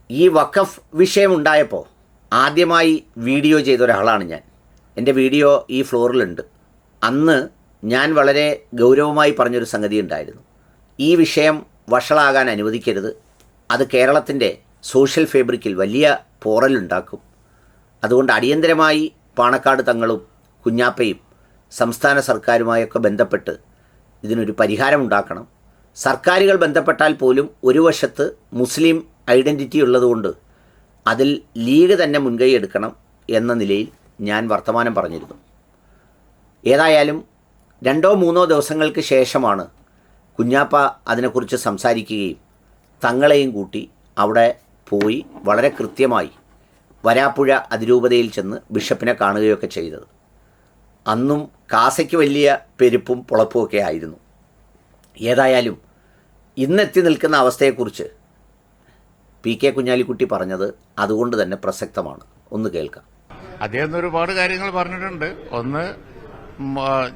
ഈ വഖഫ് വിഷയമുണ്ടായപ്പോൾ ആദ്യമായി വീഡിയോ ചെയ്ത ഒരാളാണ് ഞാൻ. എൻ്റെ വീഡിയോ ഈ ഫ്ലോറിലുണ്ട്. അന്ന് ഞാൻ വളരെ ഗൗരവമായി പറഞ്ഞൊരു സംഗതി ഉണ്ടായിരുന്നു. ഈ വിഷയം വഷളാകാൻ അനുവദിക്കരുത്. അത് കേരളത്തിൻ്റെ സോഷ്യൽ ഫാബ്രിക്കിൽ വലിയ പോറലുണ്ടാക്കും. അതുകൊണ്ട് അടിയന്തരമായി പാണക്കാട് തങ്ങളും കുഞ്ഞാപ്പയും സംസ്ഥാന സർക്കാരുമായൊക്കെ ബന്ധപ്പെട്ട് ഇതിനൊരു പരിഹാരമുണ്ടാക്കണം. സർക്കാരുകൾ ബന്ധപ്പെട്ടാൽ പോലും ഒരു വശത്ത് മുസ്ലിം ഐഡൻറ്റിറ്റി ഉള്ളതുകൊണ്ട് അതിൽ ലീഗ് തന്നെ മുൻകൈ എടുക്കണം എന്ന നിലയിൽ ഞാൻ വർത്തമാനം പറഞ്ഞിരുന്നു. ഏതായാലും 2-3 ദിവസങ്ങൾക്ക് ശേഷമാണ് കുഞ്ഞാപ്പ അതിനെക്കുറിച്ച് സംസാരിക്കുകയും തങ്ങളെയും കൂട്ടി അവിടെ പോയി വളരെ കൃത്യമായി വരാപ്പുഴ അതിരൂപതയിൽ ചെന്ന് ബിഷപ്പിനെ കാണുകയൊക്കെ ചെയ്തത്. അന്നും കാസയ്ക്ക് വലിയ പെരുപ്പും പൊളപ്പുമൊക്കെ ആയിരുന്നു. ഏതായാലും ഇന്നെത്തി നിൽക്കുന്ന അവസ്ഥയെക്കുറിച്ച് PK കുഞ്ഞാലിക്കുട്ടി പറഞ്ഞത് അതുകൊണ്ട് തന്നെ പ്രസക്തമാണ്. ഒന്ന് കേൾക്കാം. അദ്ദേഹം ഒരുപാട് കാര്യങ്ങൾ പറഞ്ഞിട്ടുണ്ട്. ഒന്ന്,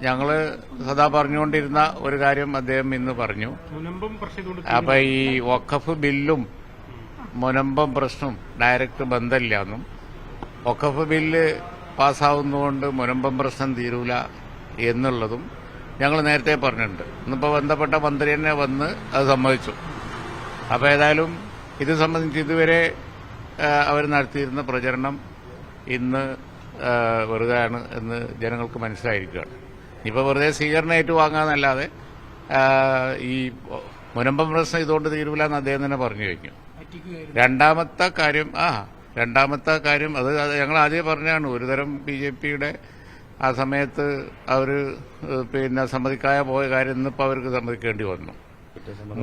ഞങ്ങൾ സദാ പറഞ്ഞുകൊണ്ടിരുന്ന ഒരു കാര്യം അദ്ദേഹം ഇന്ന് പറഞ്ഞു. അപ്പൊ ഈ വഖഫ് ബില്ലും മുനമ്പം പ്രശ്നവും ഡയറക്റ്റ് ബന്ധമില്ലാന്നും വഖഫ് ബില്ല് പാസ്സാവുന്നതുകൊണ്ട് മുനമ്പം പ്രശ്നം തീരൂല എന്നുള്ളതും ഞങ്ങൾ നേരത്തെ പറഞ്ഞിട്ടുണ്ട്. ഇന്നിപ്പോൾ ബന്ധപ്പെട്ട മന്ത്രി തന്നെ വന്ന് അത് സമ്മതിച്ചു. അപ്പോൾ ഏതായാലും ഇത് സംബന്ധിച്ച് ഇതുവരെ അവർ നടത്തിയിരുന്ന പ്രചരണം ഇന്ന് വെറുതെയാണ് എന്ന് ജനങ്ങൾക്ക് മനസ്സിലായിരിക്കുകയാണ്. ഇപ്പോൾ വെറുതെ സ്വീകരണം ഏറ്റുവാങ്ങാന്നല്ലാതെ ഈ മുനമ്പം പ്രശ്നം ഇതുകൊണ്ട് തീരൂല എന്ന് അദ്ദേഹം തന്നെ പറഞ്ഞു കഴിഞ്ഞു. രണ്ടാമത്തെ കാര്യം അത് ഞങ്ങൾ ആദ്യം പറഞ്ഞാണ്. ഒരുതരം BJPയുടെ ആ സമയത്ത് അവർ സമ്മതിക്കാതെ പോയ കാര്യം ഇന്നിപ്പോൾ അവർക്ക് സമ്മതിക്കേണ്ടി വന്നു.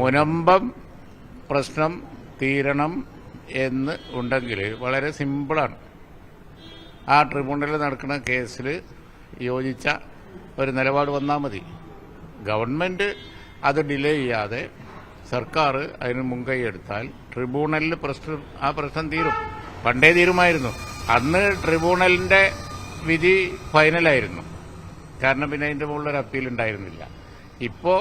മുനമ്പം പ്രശ്നം തീരണം എന്ന് ഉണ്ടെങ്കിൽ വളരെ സിമ്പിളാണ്. ആ ട്രിബ്യൂണലിൽ നടക്കുന്ന കേസിൽ യോജിച്ച ഒരു നിലപാട് വന്നാൽ മതി. ഗവൺമെന്റ് അത് ഡിലേ ചെയ്യാതെ സർക്കാർ അതിന് മുൻകൈ എടുത്താൽ ട്രിബ്യൂണലിൽ ആ പ്രശ്നം തീരും. പണ്ടേ തീരുമായിരുന്നു. അന്ന് ട്രിബ്യൂണലിന്റെ വിധി ഫൈനലായിരുന്നു. കാരണം പിന്നെ അതിന്റെ മുകളിലൊരു അപ്പീൽ ഉണ്ടായിരുന്നില്ല. ഇപ്പോ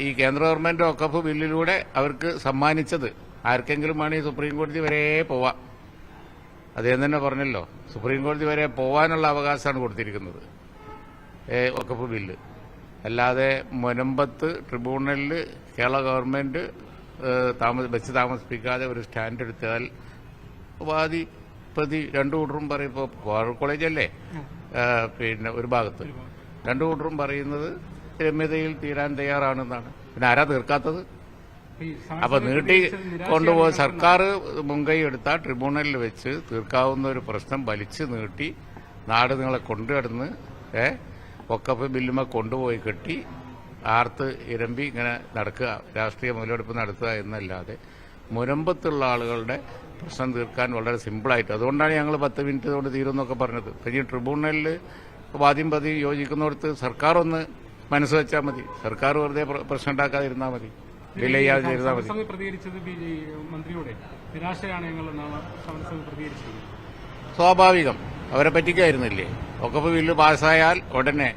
ഈ കേന്ദ്ര ഗവൺമെന്റ് വഖഫ് ബില്ലിലൂടെ അവർക്ക് സമ്മാനിച്ചത് ആർക്കെങ്കിലും വേണമെങ്കിൽ സുപ്രീം കോടതി വരെ പോവാം. അദ്ദേഹം തന്നെ പറഞ്ഞല്ലോ, സുപ്രീം കോടതി വരെ പോവാനുള്ള അവകാശമാണ് കൊടുത്തിരിക്കുന്നത് വഖഫ് ബില്ല്. അല്ലാതെ മുനമ്പത്ത് ട്രിബ്യൂണലിൽ കേരള ഗവൺമെന്റ് വെച്ച് താമസിപ്പിക്കാതെ ഒരു സ്റ്റാൻഡ് എടുത്താൽ വാദി പ്രതി രണ്ടു കൂട്ടറും പറയും. ഇപ്പോൾ കോളേജല്ലേ ഒരു ഭാഗത്ത് രണ്ടു കൂട്ടറും പറയുന്നത് രമ്യതയിൽ തീരാൻ തയ്യാറാണെന്നാണ്. പിന്നെ ആരാ തീർക്കാത്തത്? അപ്പൊ നീട്ടി കൊണ്ടുപോയി സർക്കാർ മുൻകൈ എടുത്താൽ ട്രിബ്യൂണലിൽ വെച്ച് തീർക്കാവുന്ന ഒരു പ്രശ്നം വലിച്ചു നീട്ടി നാട് നിങ്ങളെ കൊണ്ടുകിടന്ന് വഖഫ് ബില്ലുമ കൊണ്ടുപോയി കെട്ടി ആർത്ത് ഇരമ്പി ഇങ്ങനെ നടക്കുക, രാഷ്ട്രീയ മുതലെടുപ്പ് നടത്തുക എന്നല്ലാതെ മുനമ്പത്തുള്ള ആളുകളുടെ പ്രശ്നം തീർക്കാൻ വളരെ സിമ്പിളായിട്ട്. അതുകൊണ്ടാണ് ഞങ്ങൾ 10 മിനിറ്റ് കൊണ്ട് തീരുമെന്നൊക്കെ പറഞ്ഞത്. ഈ ട്രിബ്യൂണലിൽ വാദ്യം പതി യോജിക്കുന്നിടത്ത് സർക്കാർ ഒന്ന് മനസ്സ് വെച്ചാൽ മതി. സർക്കാർ വെറുതെ പ്രശ്നം ഉണ്ടാക്കാതിരുന്നാൽ മതി, ഡിലേ ചെയ്യാതിരുന്നാൽ മതി. സ്വാഭാവികം, അവരെ പറ്റിക്കായിരുന്നില്ലേ? വഖഫ് ബില്ല് പാസ്സായാൽ ഉടനെ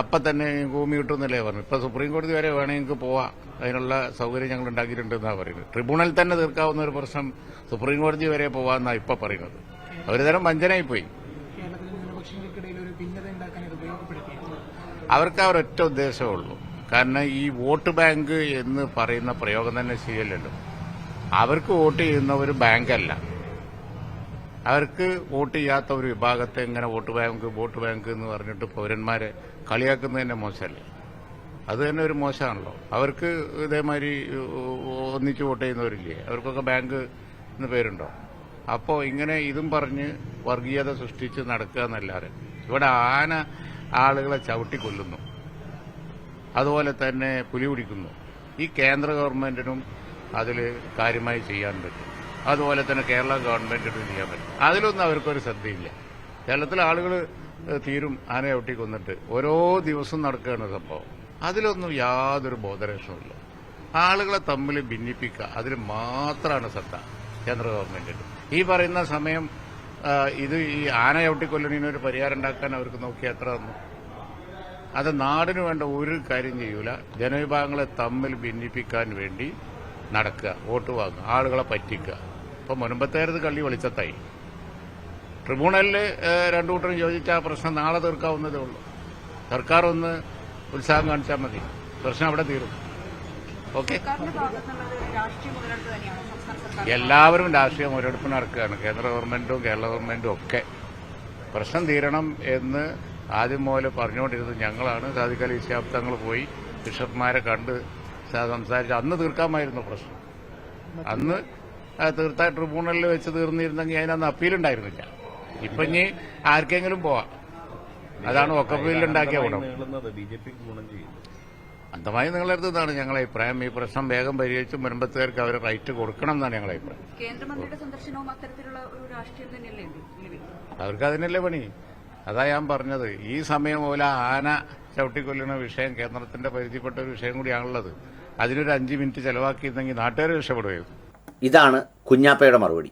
അപ്പം തന്നെ ഭൂമി കിട്ടുമെന്നല്ലേ പറഞ്ഞു. ഇപ്പൊ സുപ്രീം കോടതി വരെ വേണമെങ്കിൽ പോവാം, അതിനുള്ള സൗകര്യം ഞങ്ങൾ ഉണ്ടാക്കിയിട്ടുണ്ടെന്നാണ് പറയുന്നത്. ട്രിബ്യൂണൽ തന്നെ തീർക്കാവുന്ന ഒരു പ്രശ്നം സുപ്രീം കോടതി വരെ പോവാന്നാണ് ഇപ്പൊ പറയുന്നത്. ഒരു തരം വഞ്ചനയായിപ്പോയി. അവർക്ക് അവരൊറ്റ ഉദ്ദേശമേ ഉള്ളൂ. കാരണം ഈ വോട്ട് ബാങ്ക് എന്ന് പറയുന്ന പ്രയോഗം തന്നെ ശരിയല്ലല്ലോ. അവർക്ക് വോട്ട് ചെയ്യുന്ന ഒരു ബാങ്കല്ല. അവർക്ക് വോട്ട് ചെയ്യാത്ത ഒരു വിഭാഗത്തെ ഇങ്ങനെ വോട്ട് ബാങ്ക് എന്ന് പറഞ്ഞിട്ട് പൗരന്മാരെ കളിയാക്കുന്നത് തന്നെ മോശമല്ലേ? അത് തന്നെ ഒരു മോശമാണല്ലോ. അവർക്ക് ഇതേമാതിരി ഒന്നിച്ച് വോട്ട് ചെയ്യുന്നവരില്ലേ? അവർക്കൊക്കെ ബാങ്ക് എന്ന് പേരുണ്ടോ? അപ്പോൾ ഇങ്ങനെ ഇതും പറഞ്ഞ് വർഗീയത സൃഷ്ടിച്ച് നടക്കുക എന്നല്ലാതെ ഇവിടെ ആളുകളെ ചവിട്ടിക്കൊല്ലുന്നു, അതുപോലെ തന്നെ പുലി പിടിക്കുന്നു. ഈ കേന്ദ്ര ഗവൺമെന്റിനും അതിൽ കാര്യമായി ചെയ്യാൻ പറ്റും. അതുപോലെ തന്നെ കേരള ഗവൺമെന്റിനും ചെയ്യാൻ പറ്റും. അതിലൊന്നും അവർക്കൊരു ശ്രദ്ധയില്ല. കേരളത്തിലെ ആളുകൾ തീരും ആന ചവിട്ടി കൊന്നിട്ട് ഓരോ ദിവസവും നടക്കുകയാണ് സംഭവം. അതിലൊന്നും യാതൊരു ബോധരക്ഷണമില്ല. ആളുകളെ തമ്മിൽ ഭിന്നിപ്പിക്കുക, അതിൽ മാത്രമാണ് ശ്രദ്ധ കേന്ദ്ര ഗവൺമെന്റിന്. ഈ പറയുന്ന സമയം ഇത് ഈ ആന ചവിട്ടിക്കൊല്ലണീനൊരു പരിഹാരം ഉണ്ടാക്കാൻ അവർക്ക് നോക്കി എത്ര തന്നു? അത് നാടിന് വേണ്ട ഒരു കാര്യം ചെയ്യൂല. ജനവിഭാഗങ്ങളെ തമ്മിൽ ഭിന്നിപ്പിക്കാൻ വേണ്ടി നടക്കുക, വോട്ട് വാങ്ങുക, ആളുകളെ പറ്റിക്കുക. ഇപ്പോൾ മുൻപത്തേരത് കള്ളി വെളിച്ചത്തായി. ട്രിബ്യൂണലിൽ രണ്ടു കൂട്ടരും ചോദിച്ച ആ പ്രശ്നം നാളെ തീർക്കാവുന്നതേ ഉള്ളൂ. സർക്കാർ ഒന്ന് ഉത്സാഹം കാണിച്ചാൽ മതി, പ്രശ്നം അവിടെ തീരും. ഓക്കെ, എല്ലാവരും രാഷ്ട്രീയ മുരടിപ്പ് നടക്കുകയാണ്. കേന്ദ്ര ഗവൺമെന്റും കേരള ഗവൺമെന്റും ഒക്കെ പ്രശ്നം തീരണം എന്ന് ആദ്യം മുതൽ പറഞ്ഞുകൊണ്ടിരുന്നത് ഞങ്ങളാണ്. സാദിഖ് അലി ശിഹാബ് തങ്ങൾ പോയി ബിഷപ്പ്മാരെ കണ്ട് സംസാരിച്ച് അന്ന് തീർക്കാമായിരുന്നു പ്രശ്നം. അന്ന് തീർത്താ ട്രിബ്യൂണലിൽ വെച്ച് തീർന്നിരുന്നെങ്കിൽ അതിനന്ന് അപ്പീലുണ്ടായിരുന്നില്ല. ഇപ്പൊ ഇനി ആർക്കെങ്കിലും പോവാം. അതാണ് വഖഫ് ബില്ല് ഉണ്ടാക്കിയ ഗുണം. അന്തമായി നിങ്ങളെടുത്തതാണ് ഞങ്ങളെ അഭിപ്രായം. ഈ പ്രശ്നം വേഗം പരിഹരിച്ച് മുൻപത്തേർക്ക് അവർ റൈറ്റ് കൊടുക്കണം എന്നാണ് ഞങ്ങളെ അഭിപ്രായം. കേന്ദ്രമന്ത്രിയുടെ സന്ദർശനവും അത്തരത്തിലുള്ള ഒരു രാഷ്ട്രീയം തന്നെയല്ലേ നിലവിൽ? അവർക്ക് അതിനല്ലേ പണി. അതാ ഞാൻ പറഞ്ഞത്, ഈ സമയം പോലെ ആന ചവിട്ടിക്കൊല്ലുന്ന വിഷയം കേന്ദ്രത്തിന്റെ പരിധിപ്പെട്ട ഒരു വിഷയം കൂടിയാണുള്ളത്. അതിനൊരു 5 മിനിറ്റ് ചെലവാക്കിയിരുന്നെങ്കിൽ നാട്ടുകാർ രക്ഷപ്പെടുകയും. ഇതാണ് കുഞ്ഞാപ്പയുടെ മറുപടി.